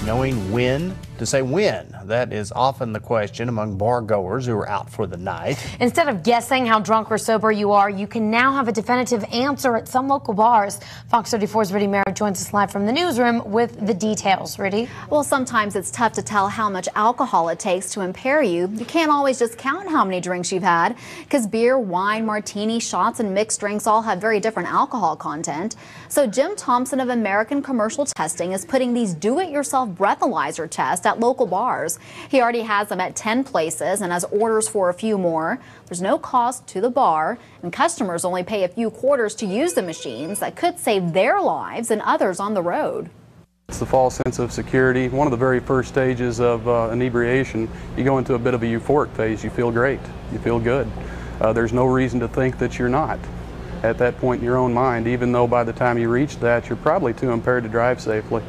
knowing when to say when. That is often the question among bar goers who are out for the night. Instead of guessing how drunk or sober you are, you can now have a definitive answer at some local bars. Fox 34's Riddy Merritt joins us live from the newsroom with the details. Riddy? Well, sometimes it's tough to tell how much alcohol it takes to impair you. You can't always just count how many drinks you've had, because beer, wine, martini, shots, and mixed drinks all have very different alcohol content. So Jim Thompson of American Commercial Testing is putting these do-it-yourself breathalyzer tests at local bars. He already has them at 10 places and has orders for a few more. There's no cost to the bar, and customers only pay a few quarters to use the machines that could save their lives and others on the road. It's the false sense of security. One of the very first stages of inebriation, you go into a bit of a euphoric phase. You feel great. You feel good. There's no reason to think that you're not at that point in your own mind, even though by the time you reach that, you're probably too impaired to drive safely.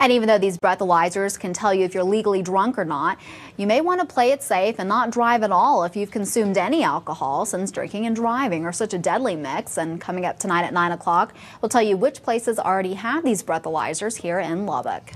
And even though these breathalyzers can tell you if you're legally drunk or not, you may want to play it safe and not drive at all if you've consumed any alcohol, since drinking and driving are such a deadly mix. And coming up tonight at 9 o'clock, we'll tell you which places already have these breathalyzers here in Lubbock.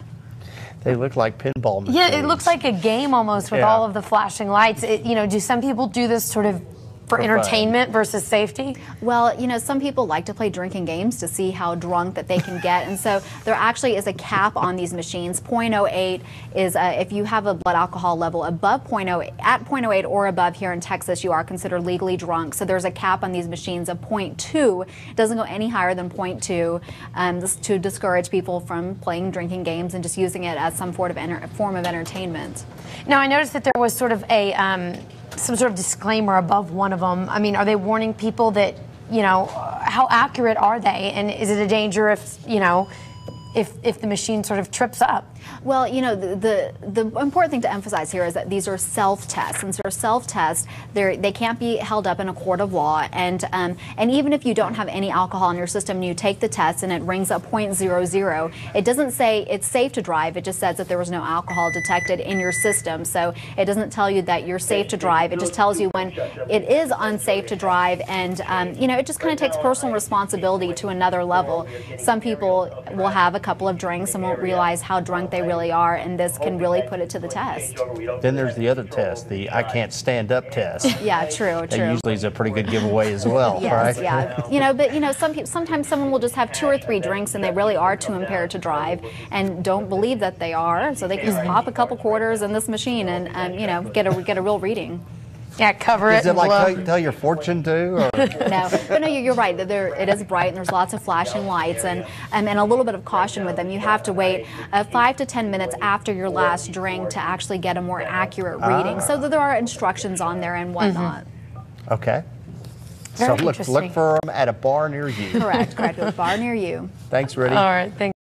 They look like pinball machines. Yeah, it looks like a game almost with all of the flashing lights. Do some people do this sort of for entertainment versus safety? Well, some people like to play drinking games to see how drunk that they can get, and so there actually is a cap on these machines. 0.08 is if you have a blood alcohol level above 0.08, at 0.08 or above here in Texas, you are considered legally drunk. So there's a cap on these machines of 0.2. It doesn't go any higher than 0.2 this to discourage people from playing drinking games and just using it as some form of entertainment. Now, I noticed that there was sort of a some sort of disclaimer above one of them. I mean, are they warning people that, how accurate are they? And is it a danger if, if the machine sort of trips up? Well, the important thing to emphasize here is that these are self-tests. Since they're self-tests, they can't be held up in a court of law. And even if you don't have any alcohol in your system and you take the test and it rings up 0.00, it doesn't say it's safe to drive. It just says that there was no alcohol detected in your system. So it doesn't tell you that you're safe to drive. It just tells you when it is unsafe to drive. And, it just kind of takes personal responsibility to another level. Some people will have a couple of drinks and won't realize how drunk they really are, and this can really put it to the test. Then there's the other test, the I can't stand up test. Yeah, true. That usually is a pretty good giveaway as well, yes, right? Yeah. But sometimes someone will just have 2 or 3 drinks and they really are too impaired to drive and don't believe that they are, so they can just pop a couple quarters in this machine and get a real reading. Yeah, cover it. Is it like tell your fortune too? Or? No, you're right. It is bright and there's lots of flashing lights and a little bit of caution with them. You have to wait 5 to 10 minutes after your last drink to actually get a more accurate reading. So that there are instructions on there and whatnot. Okay. Very so look for them at a bar near you. Correct. A bar near you. Thanks, Riddy. All right, thanks.